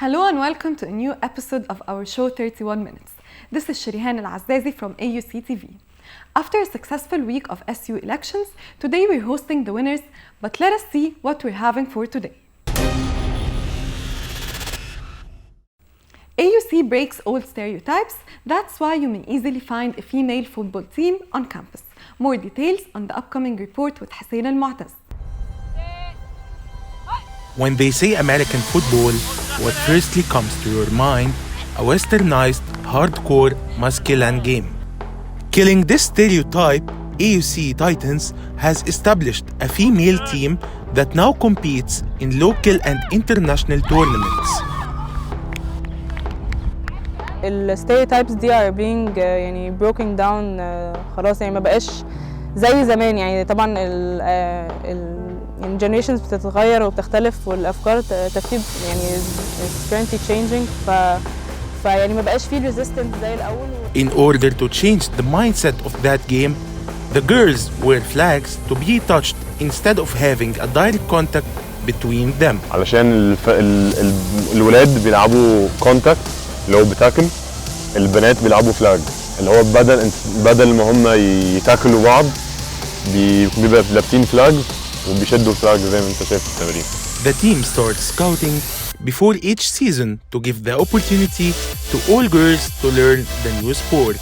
Hello and welcome to a new episode of our show 31 Minutes. This is Shirihan Al-Azzazi from AUCTV. After a successful week of SU elections, today we're hosting the winners, but let us see what we're having for today. AUC breaks old stereotypes, that's why you may easily find a female football team on campus. More details on the upcoming report with Hussein Al-Mu'taz. When they say American football, what firstly comes to your mind, a westernized, hardcore, masculine game. Killing this stereotype, AUC Titans has established a female team that now competes in local and international tournaments. الستيريوتايبس دي are being يعني broken down خلاص يعني ما بقاش زي زمان يعني طبعا الجنريشنز بتتغير وبتختلف والافكار تفكير يعني is currently changing فيعني ما بقاش فيه resistance زي الاول. In order to change the mindset of that game, the girls wear flags to be touched instead of having a direct contact between them. علشان الولاد بيلعبوا كونتاكت اللي هو بتاكل، البنات بيلعبوا فلاج اللي هو بدل ما هم يتاكلوا بعض بيبقى لابسين فلاج وبيشدوا فلاج زي ما انت شايف في التمرين. The team starts scouting before each season to give the opportunity to all girls to learn the new sport.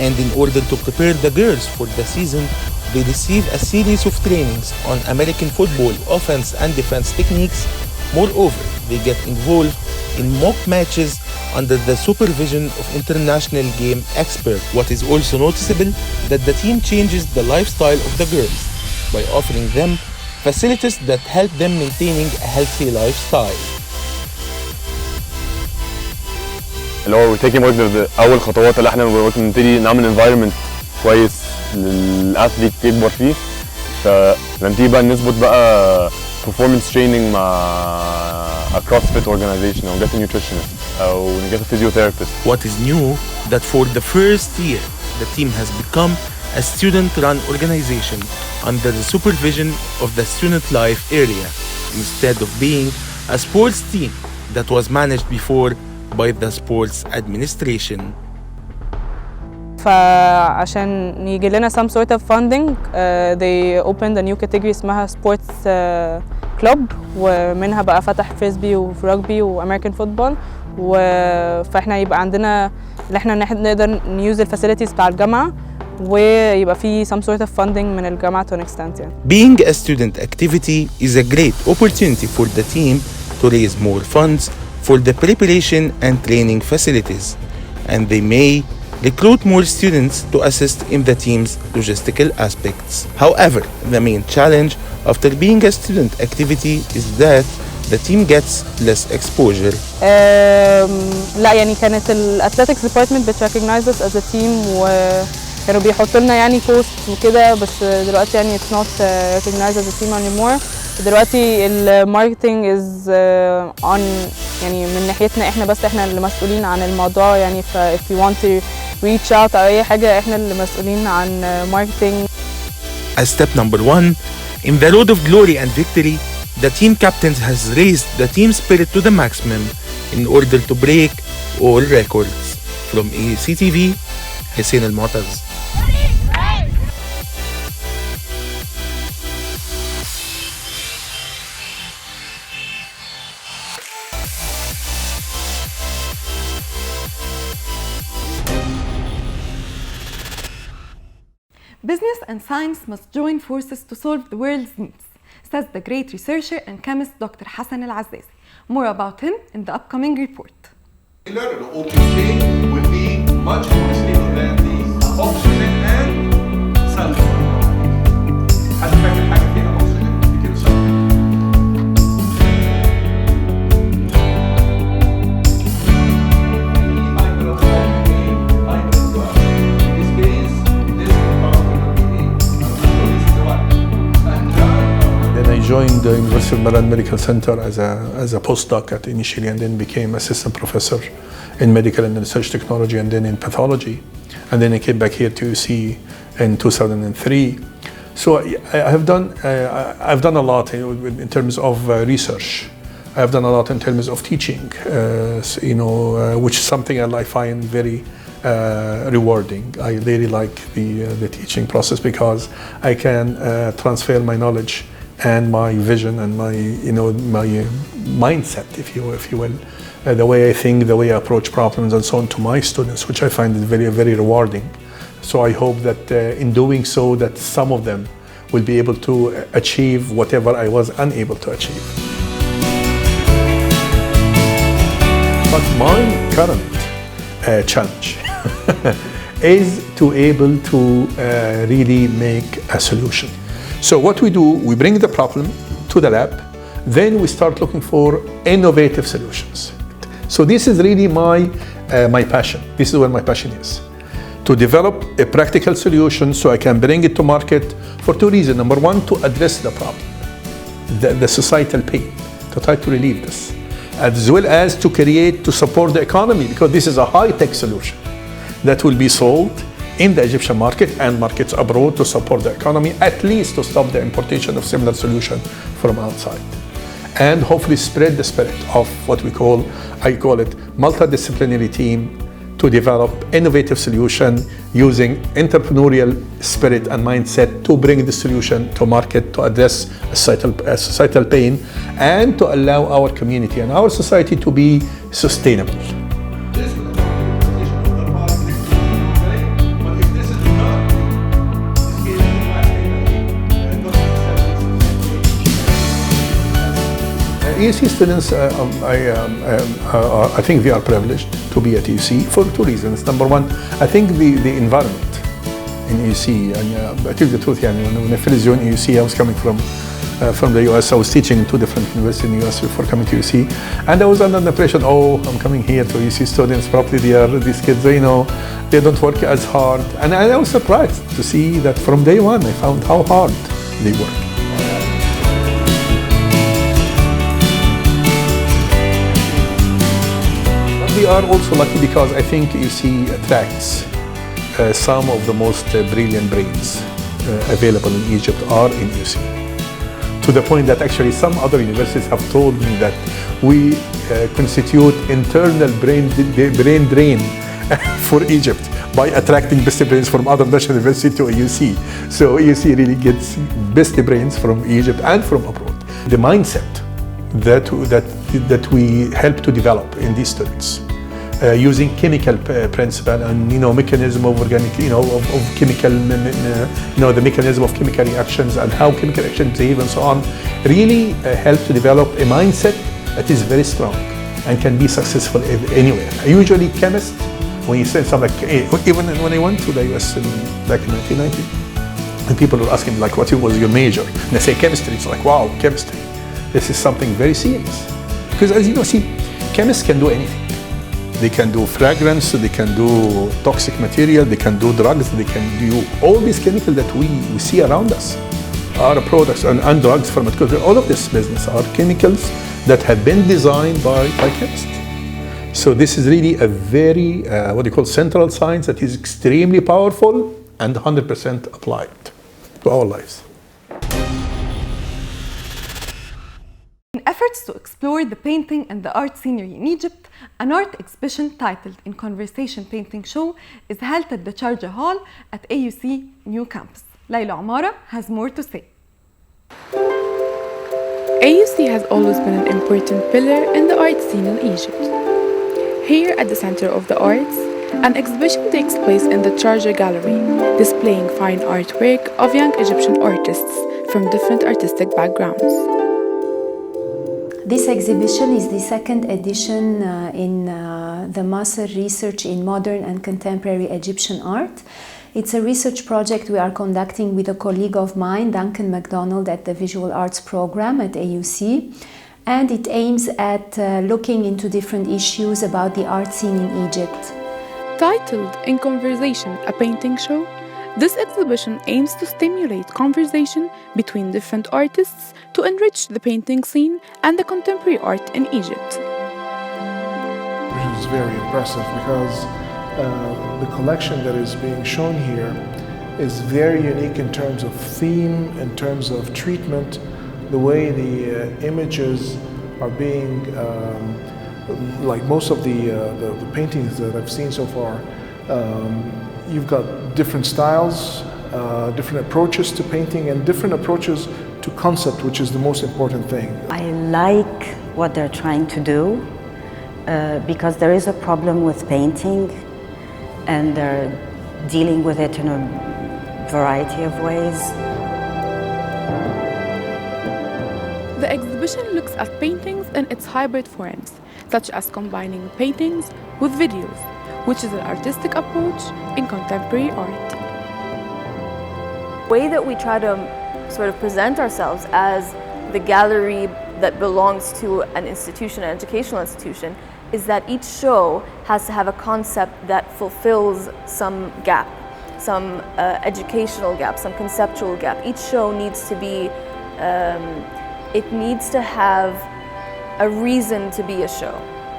And in order to prepare the girls for the season, they receive a series of trainings on American football offense and defense techniques. Moreover, they get involved in mock matches under the supervision of international game experts. What is also noticeable that the team changes the lifestyle of the girls by offering them facilities that help them maintaining a healthy lifestyle. اللي هو taking أول خطوات اللي احنا نبتدي نعمل environment كويس للأثليت يكبر فيه، فنبتدي بقى نظبط بقى performance training مع a CrossFit organization or get a nutritionist or get a physiotherapist. What is new that for the first year the team has become a student-run organization under the supervision of the student life area instead of being a sports team that was managed before by the sports administration. فعشان يجي لنا some sort of funding they opened a new category اسمها sports club ومنها بقى فتح فريسبي ورugby وامريكان فوتبول فاحنا يبقى عندنا اللي احنا نقدر نيوز الفاسيلتيز بتاع الجامعه ويبقى في some sort of funding من الجامعه to an extent يعني. Being a student activity is a great opportunity for the team to raise more funds for the preparation and training facilities, and they may recruit more students to assist in the team's logistical aspects. However, the main challenge after being a student activity is that the team gets less exposure. لا يعني كانت الاتhletics department بتrecognize us as a team وكانوا بيحطوا لنا يعني posts وكده، بس دلوقتي يعني it's not recognized as a team anymore. دلوقتي الماركتينج is on يعني من ناحيتنا احنا بس، احنا اللي مسؤولين عن الموضوع يعني if you want to reach out أو أي حاجة احنا اللي مسؤولين عن marketing. As step number 1, in the road of glory and victory, the team captains has raised the team spirit to the maximum in order to break all records. From AUCTV, Hussein Al-Mu'taz. Business and science must join forces to solve the world's needs, says the great researcher and chemist Dr. Hassan Al-Azzazi. More about him in the upcoming report. The open chain will be much more stable than the oxygen and sulfur. هتفكر حاجة فيها oxygen كتير sulfur. I joined the University of Maryland Medical Center as a postdoc initially, and then became assistant professor in medical and research technology and then in pathology. And then I came back here to UC in 2003. So I've done a lot in terms of research. I've done a lot in terms of teaching, which is something I find very rewarding. I really like the teaching process because I can transfer my knowledge and my vision and my mindset, if you will, the way I think, the way I approach problems, and so on to my students, which I find very, very rewarding. So I hope that in doing so, that some of them will be able to achieve whatever I was unable to achieve. But my current challenge is to able to really make a solution. So what we do, we bring the problem to the lab, then we start looking for innovative solutions. So this is really my passion. This is where my passion is. To develop a practical solution so I can bring it to market for two reasons. Number one, to address the problem, the societal pain, to try to relieve this, as well as to support the economy, because this is a high-tech solution that will be sold in the Egyptian market and markets abroad to support the economy, at least to stop the importation of similar solution from outside. And hopefully spread the spirit of what I call it, multidisciplinary team to develop innovative solution using entrepreneurial spirit and mindset to bring the solution to market to address societal pain and to allow our community and our society to be sustainable. AUC students, I think they are privileged to be at AUC for two reasons. Number one, I think the environment in AUC, and I tell you the truth, when I finished joining AUC, I was coming from the US. I was teaching in two different universities in the US before coming to AUC, and I was under the impression, I'm coming here to AUC students, probably these kids, they don't work as hard. And I was surprised to see that from day one, I found how hard they work. We are also lucky because I think AUC attracts some of the most brilliant brains available in Egypt are in AUC. To the point that actually some other universities have told me that we constitute internal brain drain for Egypt by attracting best brains from other national universities to AUC. So AUC really gets best brains from Egypt and from abroad. The mindset that we help to develop in these students, using chemical principle and mechanism of organic, of chemical, the mechanism of chemical reactions and how chemical reactions behave and so on, really help to develop a mindset that is very strong and can be successful anywhere. Usually chemists, when you say something like, even when I went to the US back in 1990, and people were asking me like, what was your major? And I say chemistry. It's like, wow, chemistry. This is something very serious. Because as you know, chemists can do anything. They can do fragrance, they can do toxic material, they can do drugs, they can do all these chemicals that we see around us are products and drugs from it. All of this business are chemicals that have been designed by chemists. So this is really a very, central science that is extremely powerful and 100% applied to our lives. In efforts to explore the painting and the art scenery in Egypt, an art exhibition titled In Conversation Painting Show is held at the Sharjah Hall at AUC New Campus. Layla Amara has more to say. AUC has always been an important pillar in the art scene in Egypt. Here at the Center of the Arts, an exhibition takes place in the Sharjah Gallery, displaying fine artwork of young Egyptian artists from different artistic backgrounds. This exhibition is the second edition in the Master Research in Modern and Contemporary Egyptian Art. It's a research project we are conducting with a colleague of mine, Duncan MacDonald, at the Visual Arts program at AUC. And it aims at looking into different issues about the art scene in Egypt. Titled In Conversation, a painting show, this exhibition aims to stimulate conversation between different artists to enrich the painting scene and the contemporary art in Egypt. Which is very impressive because the collection that is being shown here is very unique in terms of theme, in terms of treatment, the way the images are being, like most of the paintings that I've seen so far, you've got different styles, different approaches to painting, and different approaches to concept, which is the most important thing. I like what they're trying to do because there is a problem with painting, and they're dealing with it in a variety of ways. The exhibition looks at paintings in its hybrid forms, such as combining paintings with videos, which is an artistic approach in contemporary art. The way that we try to sort of present ourselves as the gallery that belongs to an institution, an educational institution, is that each show has to have a concept that fulfills some gap, some educational gap, some conceptual gap. Each show needs to be, it needs to have a reason to be a show.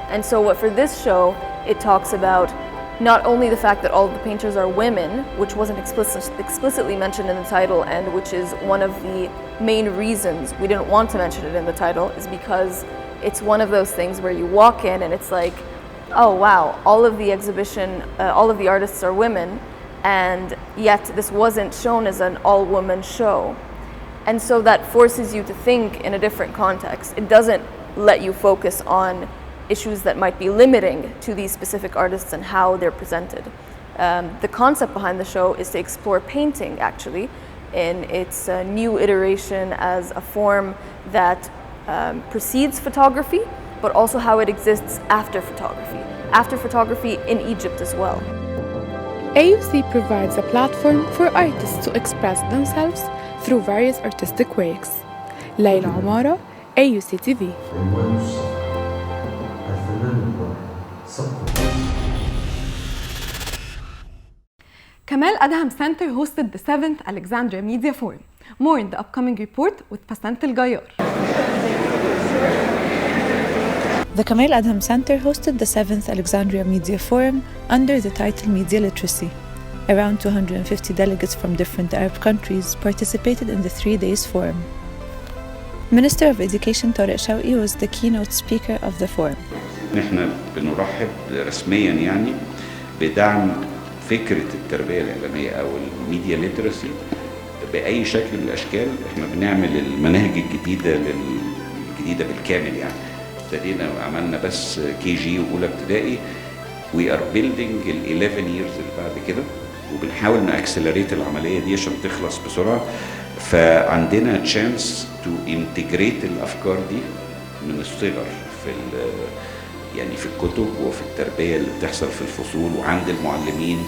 And so for this show, it talks about not only the fact that all of the painters are women, which wasn't explicitly mentioned in the title, and which is one of the main reasons we didn't want to mention it in the title, is because it's one of those things where you walk in and it's like, oh wow, all of the exhibition, all of the artists are women, and yet this wasn't shown as an all-woman show. And so that forces you to think in a different context. It doesn't let you focus on issues that might be limiting to these specific artists and how they're presented. The concept behind the show is to explore painting, actually, in its new iteration as a form that precedes photography, but also how it exists after photography in Egypt as well. AUC provides a platform for artists to express themselves through various artistic works. Layla Amara, AUCTV. Kamal Adham Center hosted the 7th Alexandria Media Forum. More in the upcoming report with Pasant El-Gayar. The Kamal Adham Center hosted the 7th Alexandria Media Forum under the title Media Literacy. Around 250 delegates from different Arab countries participated in the 3 days forum. Minister of Education Tariq Shawqi was the keynote speaker of the forum. نحن بنرحب رسميا يعني بدعم فكرة التربية الإعلامية أو الميديا ليترسي بأي شكل من الأشكال. احنا بنعمل المناهج الجديدة بالكامل يعني. ابتدينا وعملنا بس KG وأولى ابتدائي. We are building ال 11 years اللي بعد كده وبنحاول نأكسلريت العملية دي عشان تخلص بسرعة. فعندنا تشانس تو انتجريت الأفكار دي من الصغر يعني في الكتب وفي التربية اللي بتحصل في الفصول وعند المعلمين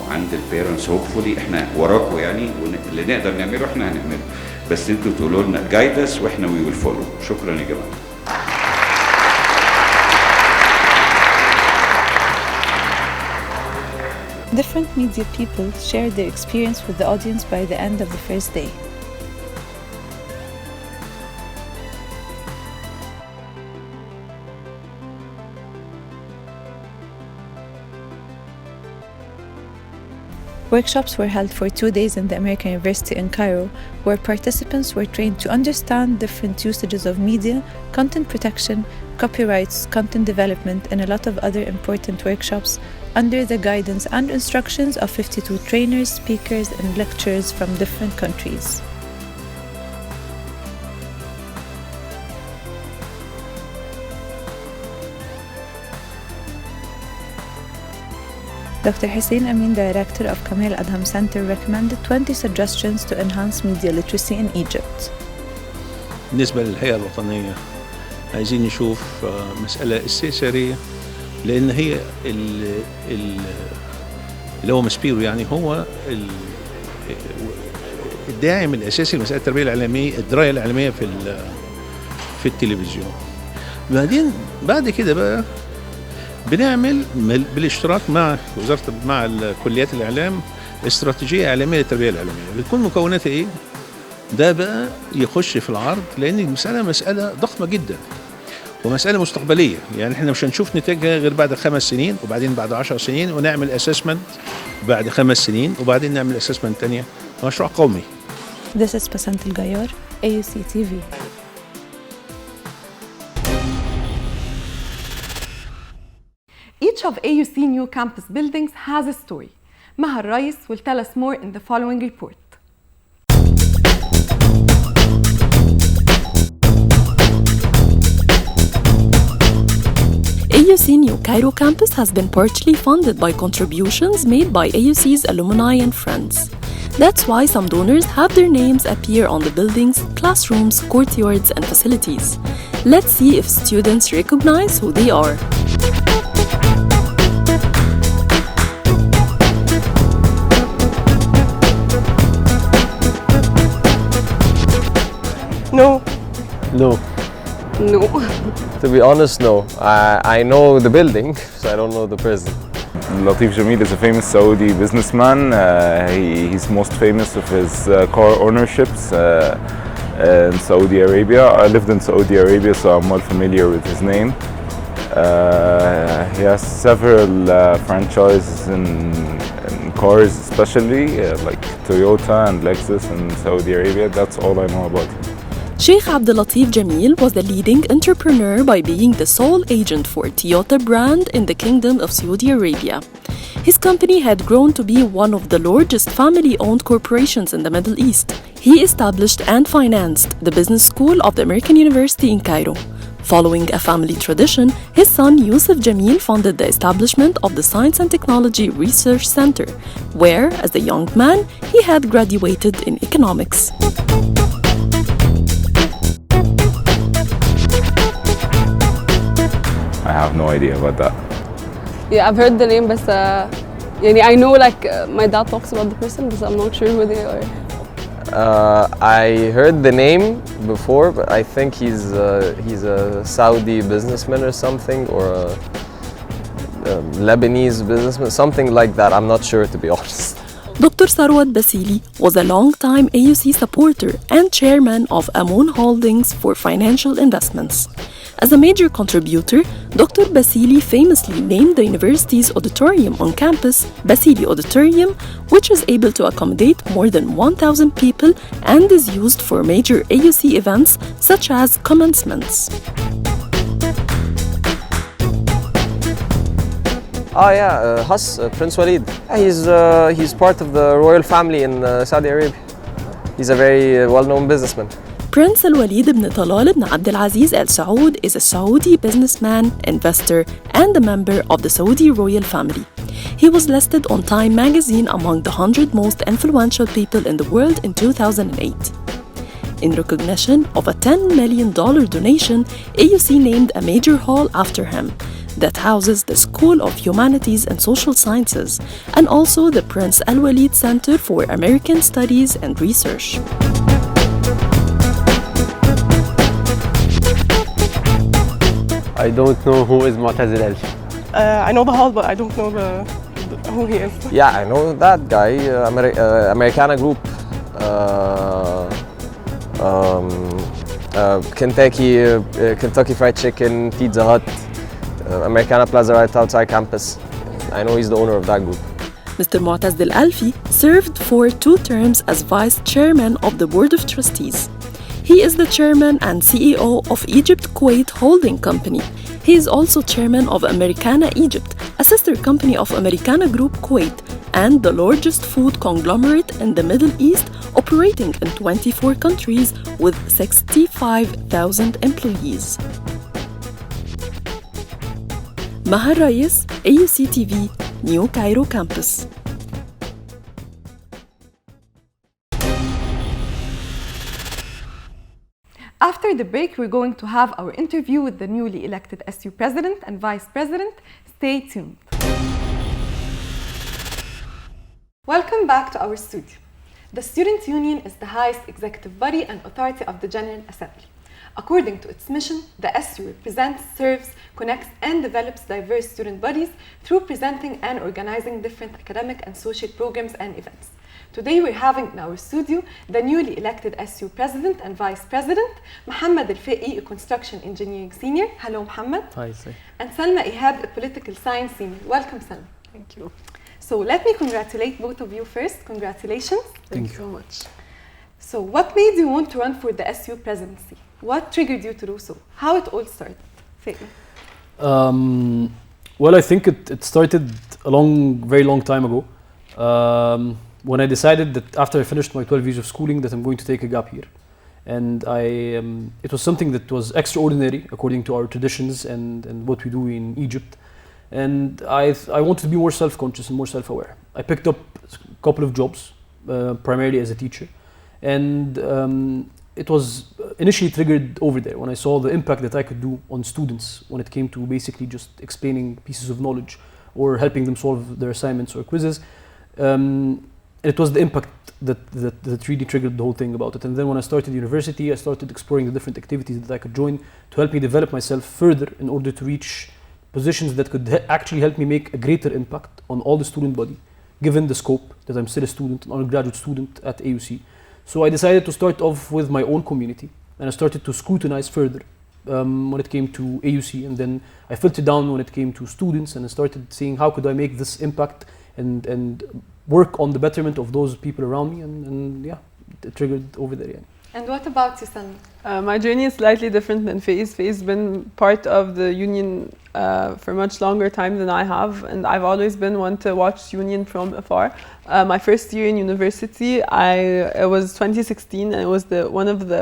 وعند البيرنتس. هوبفولي احنا وراكم يعني واللي نقدر نعمله احنا هنعمله بس انتوا تقولوا لنا جايدس واحنا وي ويل فولو. شكرا يا جماعة. Different media people shared their experience with the audience by the end of the first day. Workshops were held for 2 days in the American University in Cairo, where participants were trained to understand different usages of media, content protection, copyrights, content development, and a lot of other important workshops under the guidance and instructions of 52 trainers, speakers, and lecturers from different countries. Dr. Hussein Amin, director of Kamal Adham Center, recommended 20 suggestions to enhance media literacy in Egypt. بالنسبة للهيئة الوطنية عايزين نشوف مسألة استئثارية لأن هي اللي هو مسبيرو يعني هو الداعم الأساسي لمسألة التربية الإعلامية الدراية الإعلامية في التلفزيون. بعدين بعد كده بقى بنعمل بالاشتراك مع كليات الإعلام استراتيجية إعلامية للتربية الإعلامية بتكون مكوناتها إيه؟ ده بقى يخش في العرض لأن المسألة مسألة ضخمة جدا ومسألة مستقبلية، يعني احنا مش هنشوف نتائجها غير بعد 5 سنين وبعدين بعد 10 سنين ونعمل اسسمنت بعد 5 سنين وبعدين نعمل اسسمنت تانية. مشروع قومي. This is بسنت الجيار, AUCTV. Each of AUC new campus buildings has a story. Mahar Rais will tell us more in the following report. AUC New Cairo campus has been partially funded by contributions made by AUC's alumni and friends. That's why some donors have their names appear on the buildings, classrooms, courtyards, and facilities. Let's see if students recognize who they are. No. No. No. To be honest, no. I know the building, so I don't know the person. Latif Jamil is a famous Saudi businessman. He's most famous of his car ownerships in Saudi Arabia. I lived in Saudi Arabia, so I'm well familiar with his name. He has several franchises in cars, especially like Toyota and Lexus in Saudi Arabia. That's all I know about him. Sheikh Abdulatif Jamil was the leading entrepreneur by being the sole agent for Toyota brand in the Kingdom of Saudi Arabia. His company had grown to be one of the largest family-owned corporations in the Middle East. He established and financed the business school of the American University in Cairo. Following a family tradition, his son Yusuf Jamil funded the establishment of the Science and Technology Research Center, where, as a young man, he had graduated in economics. I have no idea about that. Yeah, I've heard the name, but I know my dad talks about the person, but I'm not sure who they are. I heard the name before, but I think he's a Saudi businessman or something, or a Lebanese businessman, something like that. I'm not sure, to be honest. Dr. Sarwat Basili was a long-time AUC supporter and chairman of Amoon Holdings for financial investments. As a major contributor, Dr. Basili famously named the university's auditorium on campus Basili Auditorium, which is able to accommodate more than 1,000 people and is used for major AUC events such as commencements. Oh yeah, Hass, Prince Walid. He's part of the royal family in Saudi Arabia. He's a very well-known businessman. Prince Al-Walid ibn Talal ibn Abdul Aziz Al Saud is a Saudi businessman, investor, and a member of the Saudi royal family. He was listed on Time magazine among the 100 most influential people in the world in 2008. In recognition of a $10 million donation, AUC named a major hall after him that houses the School of Humanities and Social Sciences and also the Prince Al-Walid Center for American Studies and Research. I don't know who is Mu'taz Al-Alfi. I know the hall, but I don't know who he is. Yeah, I know that guy, Americana Group, Kentucky Fried Chicken, Pizza Hut, Americana Plaza right outside campus. I know he's the owner of that group. Mr. Mu'taz Al-Alfi served for 2 terms as vice chairman of the Board of Trustees. He is the chairman and CEO of Egypt Kuwait Holding Company. He is also chairman of Americana Egypt, a sister company of Americana Group Kuwait, and the largest food conglomerate in the Middle East, operating in 24 countries with 65,000 employees. Mahar Rais, AUCTV, New Cairo Campus. After the break, we're going to have our interview with the newly elected SU President and Vice President. Stay tuned. Welcome back to our studio. The Student Union is the highest executive body and authority of the General Assembly. According to its mission, the SU represents, serves, connects, and develops diverse student bodies through presenting and organizing different academic and social programs and events. Today we're having in our studio the newly elected SU President and Vice President, Mohammed Al-Fiqi, a construction engineering senior. Hello, Mohammed. Hi, sir. And Salma Ihab, a political science senior. Welcome, Salma. Thank you. So let me congratulate both of you first. Congratulations. Thank you so much. So what made you want to run for the SU presidency? What triggered you to do so? How it all started? Fiqi. Well, I think it started a very long time ago. When I decided that after I finished my 12 years of schooling that I'm going to take a gap year. And it was something that was extraordinary according to our traditions and what we do in Egypt. And I wanted to be more self-conscious and more self-aware. I picked up a couple of jobs, primarily as a teacher. And it was initially triggered over there when I saw the impact that I could do on students when it came to basically just explaining pieces of knowledge or helping them solve their assignments or quizzes. It was the impact that really triggered the whole thing about it. And then when I started university, I started exploring the different activities that I could join to help me develop myself further in order to reach positions that could actually help me make a greater impact on all the student body, given the scope that I'm still a student, an undergraduate student at AUC. So I decided to start off with my own community, and I started to scrutinize further when it came to AUC, and then I filtered down when it came to students, and I started seeing how could I make this impact and work on the betterment of those people around me, and yeah, it triggered over there. Yeah. And what about you, Salma? My journey is slightly different than Faye's. Faye's been part of the union for much longer time than I have, and I've always been one to watch union from afar. My first year in university, it was 2016, and it was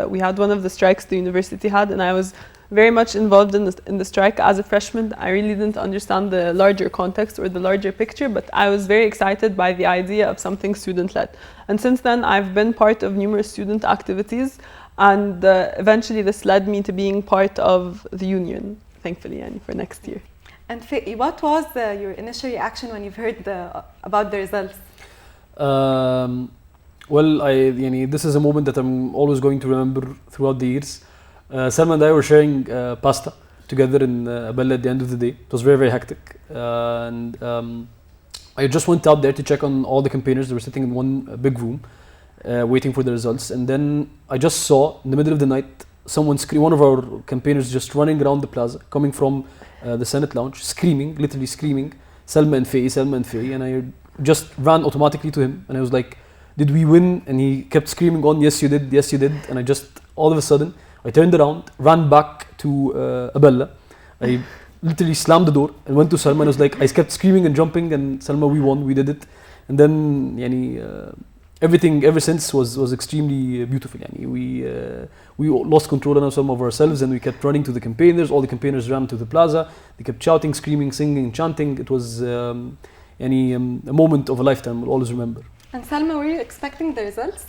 we had one of the strikes the university had, and I was very much involved in the strike. As a freshman, I really didn't understand the larger context or the larger picture, but I was very excited by the idea of something student-led. And since then, I've been part of numerous student activities, and eventually this led me to being part of the union, thankfully, for next year. And Fiqi, what was your initial reaction when you've heard about the results? Well, this is a moment that I'm always going to remember throughout the years. Salma and I were sharing pasta together in Abella at the end of the day. It was very, very hectic. I just went out there to check on all the campaigners. They were sitting in one big room waiting for the results. And then I just saw in the middle of the night someone scream, one of our campaigners just running around the plaza, coming from the Senate lounge, screaming, literally screaming, Salma and Faye, Salma and Faye. And I just ran automatically to him. And I was like, did we win? And he kept screaming on, yes, you did, yes, you did. And I just, all of a sudden, I turned around, ran back to Abella. I literally slammed the door and went to Salma and I was like, I kept screaming and jumping, and Salma, we won, we did it. And then everything ever since was extremely beautiful. We lost control of some of ourselves and we kept running to the campaigners. All the campaigners ran to the plaza. They kept shouting, screaming, singing, chanting. It was a moment of a lifetime we'll always remember. And Salma, were you expecting the results?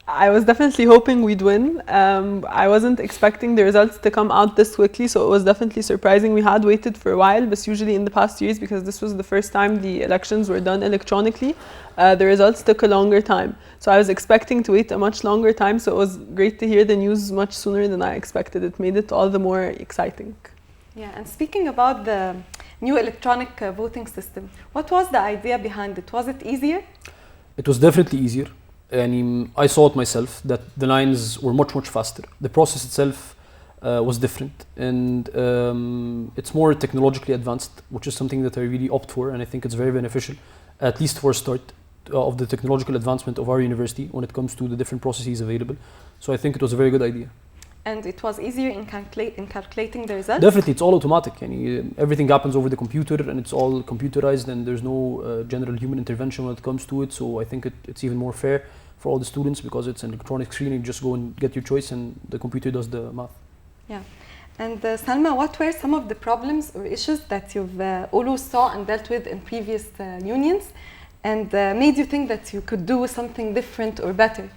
I was definitely hoping we'd win. I wasn't expecting the results to come out this quickly, so it was definitely surprising. We had waited for a while, but usually in the past years, because this was the first time the elections were done electronically, the results took a longer time. So I was expecting to wait a much longer time, so it was great to hear the news much sooner than I expected. It made it all the more exciting. Yeah, and speaking about the new electronic voting system, what was the idea behind it? Was it easier? It was definitely easier. And I saw it myself that the lines were much faster. The process itself was different, and it's more technologically advanced, which is something that I really opt for, and I think it's very beneficial, at least for a start of the technological advancement of our university when it comes to the different processes available. So I think it was a very good idea. And it was easier in calculating the results? Definitely, it's all automatic. Everything happens over the computer and it's all computerized, and there's no general human intervention when it comes to it. So I think it's even more fair for all the students because it's an electronic screen. You just go and get your choice and the computer does the math. Yeah. And Salma, what were some of the problems or issues that you've always saw and dealt with in previous unions and made you think that you could do something different or better?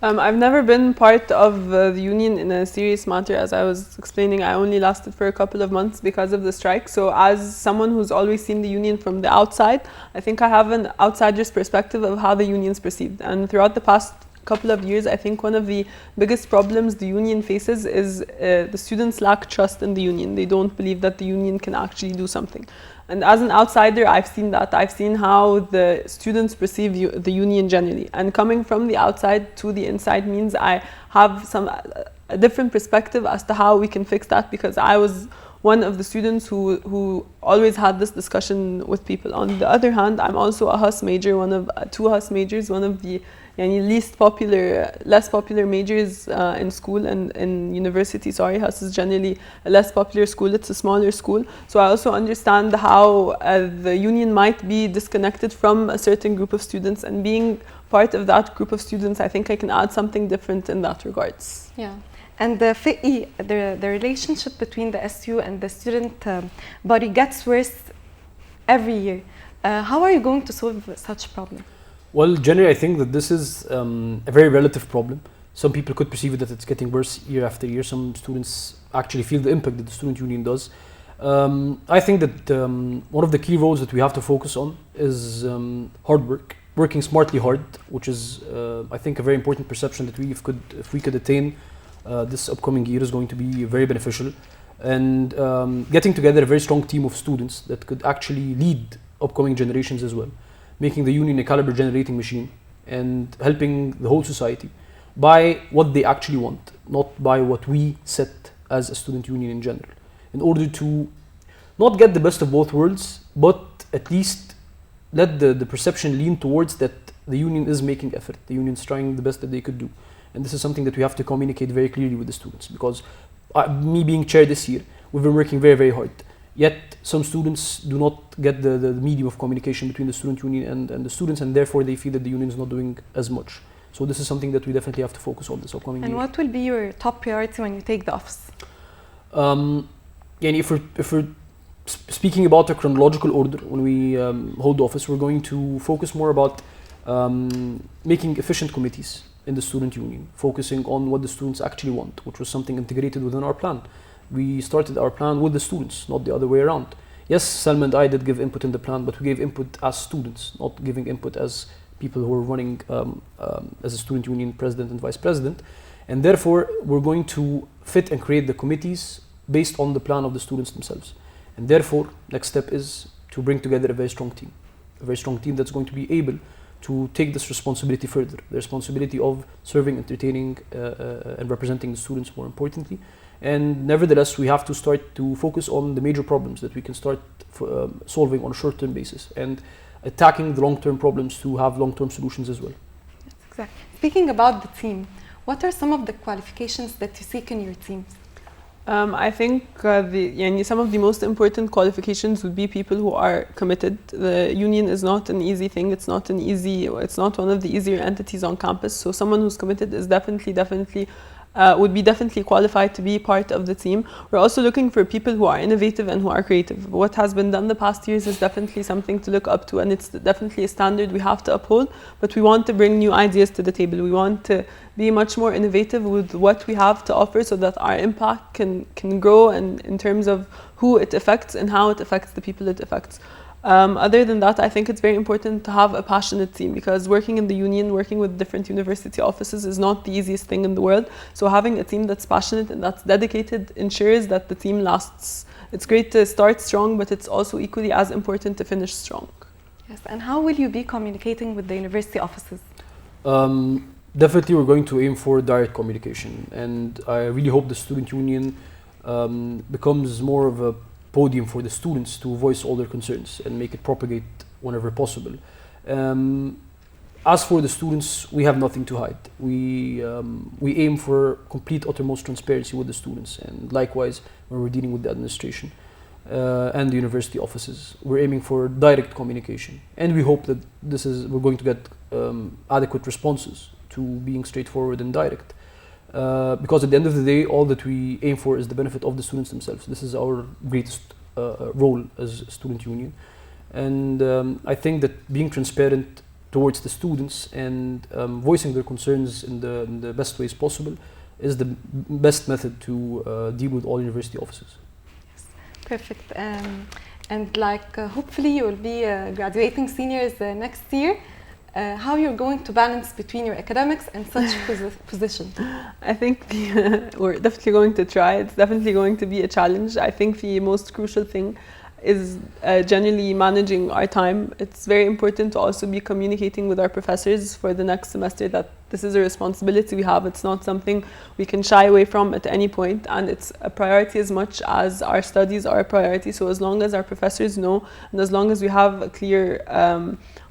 I've never been part of the union in a serious matter. As I was explaining, I only lasted for a couple of months because of the strike. So as someone who's always seen the union from the outside, I think I have an outsider's perspective of how the union's perceived. And throughout the past couple of years, I think one of the biggest problems the union faces is the students lack trust in the union. They don't believe that the union can actually do something. And as an outsider, I've seen that. I've seen how the students perceive the union generally. And coming from the outside to the inside means I have a different perspective as to how we can fix that, because I was one of the students who always had this discussion with people. On the other hand, I'm also a HUS major, one of two HUS majors, one of the less popular majors in school and in university. Sorry, HUS is generally a less popular school. It's a smaller school. So I also understand how the union might be disconnected from a certain group of students, and being part of that group of students, I think I can add something different in that regards. Yeah. And the relationship between the SU and the student body gets worse every year. How are you going to solve such a problem? Well, generally, I think that this is a very relative problem. Some people could perceive it that it's getting worse year after year. Some students actually feel the impact that the student union does. I think that one of the key roles that we have to focus on is hard work, working smartly hard, which is, I think, a very important perception that if we could attain this upcoming year is going to be very beneficial. And getting together a very strong team of students that could actually lead upcoming generations as well, making the union a caliber generating machine and helping the whole society by what they actually want, not by what we set as a student union in general, in order to not get the best of both worlds, but at least let the perception lean towards that the union is making effort, the union is trying the best that they could do. And this is something that we have to communicate very clearly with the students, because me being chair this year, we've been working very, very hard. Yet some students do not get the medium of communication between the student union and the students, and therefore they feel that the union is not doing as much. So this is something that we definitely have to focus on this upcoming year. And what will be your top priority when you take the office? If we're speaking about a chronological order, when we hold office, we're going to focus more about making efficient committees in the student union, focusing on what the students actually want, which was something integrated within our plan. We started our plan with the students, not the other way around. Yes, Salma and I did give input in the plan, but we gave input as students, not giving input as people who were running as a student union president and vice president. And therefore, we're going to fit and create the committees based on the plan of the students themselves. And therefore, next step is to bring together a very strong team that's going to be able to take this responsibility further, the responsibility of serving, entertaining, and representing the students more importantly. And nevertheless, we have to start to focus on the major problems that we can start solving on a short-term basis and attacking the long-term problems to have long-term solutions as well. Yes, exactly. Speaking about the team, what are some of the qualifications that you seek in your teams? I think some of the most important qualifications would be people who are committed. The union is not an easy thing. It's not one of the easier entities on campus. So someone who's committed is would be definitely qualified to be part of the team. We're also looking for people who are innovative and who are creative. What has been done the past years is definitely something to look up to, and it's definitely a standard we have to uphold. But we want to bring new ideas to the table. We want to be much more innovative with what we have to offer, so that our impact can grow, and in terms of who it affects and how it affects the people it affects. Other than that, I think it's very important to have a passionate team, because working in the union, working with different university offices is not the easiest thing in the world. So having a team that's passionate and that's dedicated ensures that the team lasts. It's great to start strong, but it's also equally as important to finish strong. Yes, and how will you be communicating with the university offices? Definitely we're going to aim for direct communication, and I really hope the student union becomes more of a podium for the students to voice all their concerns and make it propagate whenever possible. As for the students, we have nothing to hide. We aim for complete, uttermost transparency with the students, and likewise when we're dealing with the administration and the university offices, we're aiming for direct communication, and we hope that we're going to get adequate responses to being straightforward and direct. Because at the end of the day, all that we aim for is the benefit of the students themselves. This is our greatest role as a student union. And I think that being transparent towards the students and voicing their concerns in the best ways possible is the best method to deal with all university offices. Yes, perfect. And hopefully you will be graduating seniors next year. how you're going to balance between your academics and such position. I think we're definitely going to try. It's definitely going to be a challenge. I think the most crucial thing is generally managing our time. It's very important to also be communicating with our professors for the next semester that this is a responsibility we have. It's not something we can shy away from at any point, and it's a priority as much as our studies are a priority. So as long as our professors know, and as long as we have a clear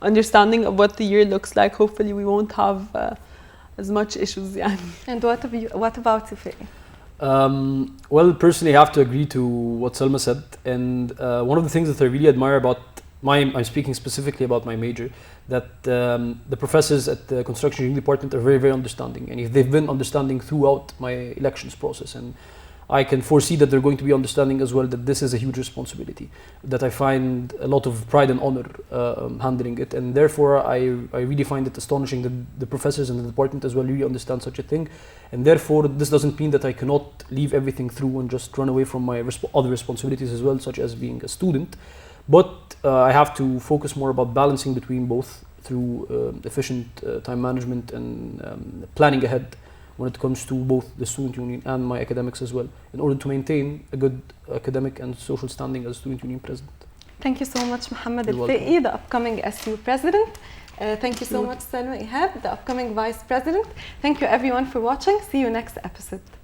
understanding of what the year looks like, hopefully we won't have as much issues. Yeah. And what about you, Faye? Well, personally, I have to agree to what Salma said, and one of the things that I really admire about I'm speaking specifically about my major, that the professors at the construction engineering department are very, very understanding, and if they've been understanding throughout my elections process, and I can foresee that they're going to be understanding as well that this is a huge responsibility, that I find a lot of pride and honor handling it, and therefore I really find it astonishing that the professors in the department as well really understand such a thing, and therefore this doesn't mean that I cannot leave everything through and just run away from my other responsibilities as well, such as being a student, but I have to focus more about balancing between both through efficient time management and planning ahead when it comes to both the student union and my academics as well, in order to maintain a good academic and social standing as student union president. Thank you so much, Mohammed El-Faqi, the upcoming SU president. Thank you so much, Salma Ihab, the upcoming vice president. Thank you everyone for watching. See you next episode.